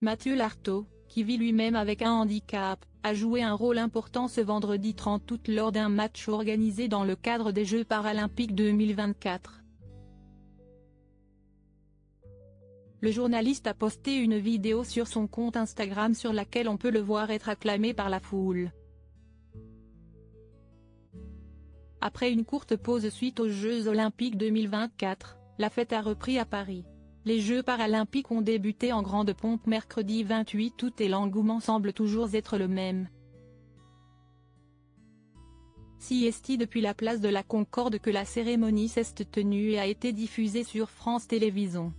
Mathieu Lartaud, qui vit lui-même avec un handicap, a joué un rôle important ce vendredi 30 août lors d'un match organisé dans le cadre des Jeux paralympiques 2024. Le journaliste a posté une vidéo sur son compte Instagram sur laquelle on peut le voir être acclamé par la foule. Après une courte pause suite aux Jeux Olympiques 2024, la fête a repris à Paris. Les Jeux paralympiques ont débuté en grande pompe mercredi 28 août et l'engouement semble toujours être le même. Si est depuis la place de la Concorde que la cérémonie s'est tenue et a été diffusée sur France Télévisions.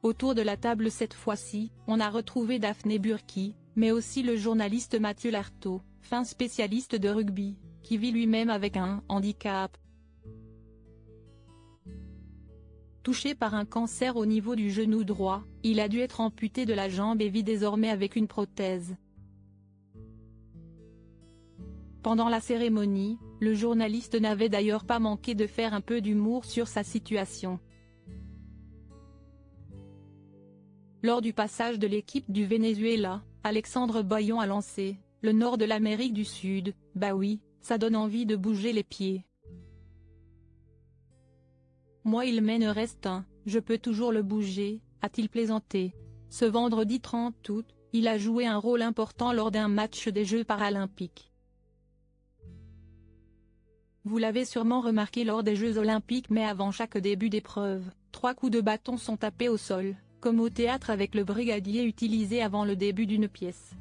Autour de la table cette fois-ci, on a retrouvé Daphné Burki, mais aussi le journaliste Mathieu Lartaud, fin spécialiste de rugby, qui vit lui-même avec un handicap. Touché par un cancer au niveau du genou droit, il a dû être amputé de la jambe et vit désormais avec une prothèse. Pendant la cérémonie, le journaliste n'avait d'ailleurs pas manqué de faire un peu d'humour sur sa situation. Lors du passage de l'équipe du Venezuela, Alexandre Bayon a lancé « Le nord de l'Amérique du Sud, bah oui, ça donne envie de bouger les pieds. Moi il m'en reste un, je peux toujours le bouger », a-t-il plaisanté. Ce vendredi 30 août, il a joué un rôle important lors d'un match des Jeux paralympiques. Vous l'avez sûrement remarqué lors des Jeux olympiques, mais avant chaque début d'épreuve, 3 coups de bâton sont tapés au sol, comme au théâtre avec le brigadier utilisé avant le début d'une pièce.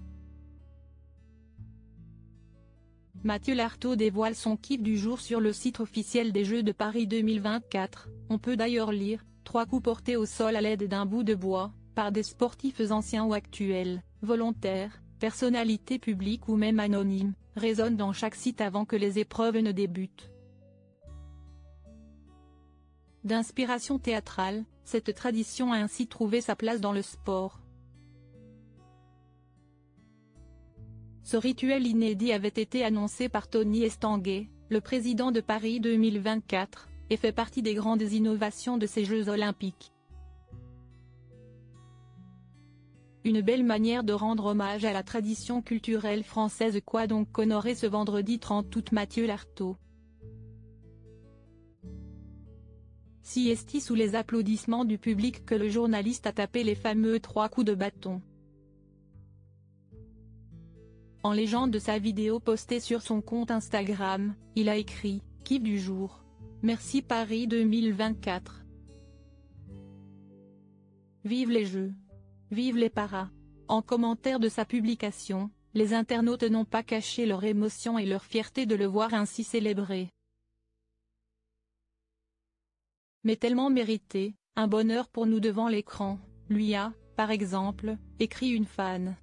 Mathieu Lartaud dévoile son kiff du jour sur le site officiel des Jeux de Paris 2024, on peut d'ailleurs lire « 3 coups portés au sol à l'aide d'un bout de bois, par des sportifs anciens ou actuels, volontaires, personnalités publiques ou même anonymes », résonne dans chaque site avant que les épreuves ne débutent. D'inspiration théâtrale, cette tradition a ainsi trouvé sa place dans le sport. Ce rituel inédit avait été annoncé par Tony Estanguet, le président de Paris 2024, et fait partie des grandes innovations de ces Jeux olympiques. Une belle manière de rendre hommage à la tradition culturelle française. Quoi donc honorer ce vendredi 30 août Mathieu Lartaud. Si est sous les applaudissements du public que le journaliste a tapé les fameux 3 coups de bâton. En légende de sa vidéo postée sur son compte Instagram, il a écrit « Kiff du jour. Merci Paris 2024. Vive les Jeux. Vive les paras ». En commentaire de sa publication, les internautes n'ont pas caché leur émotion et leur fierté de le voir ainsi célébré. Mais tellement mérité, un bonheur pour nous devant l'écran, lui a, par exemple, écrit une fan.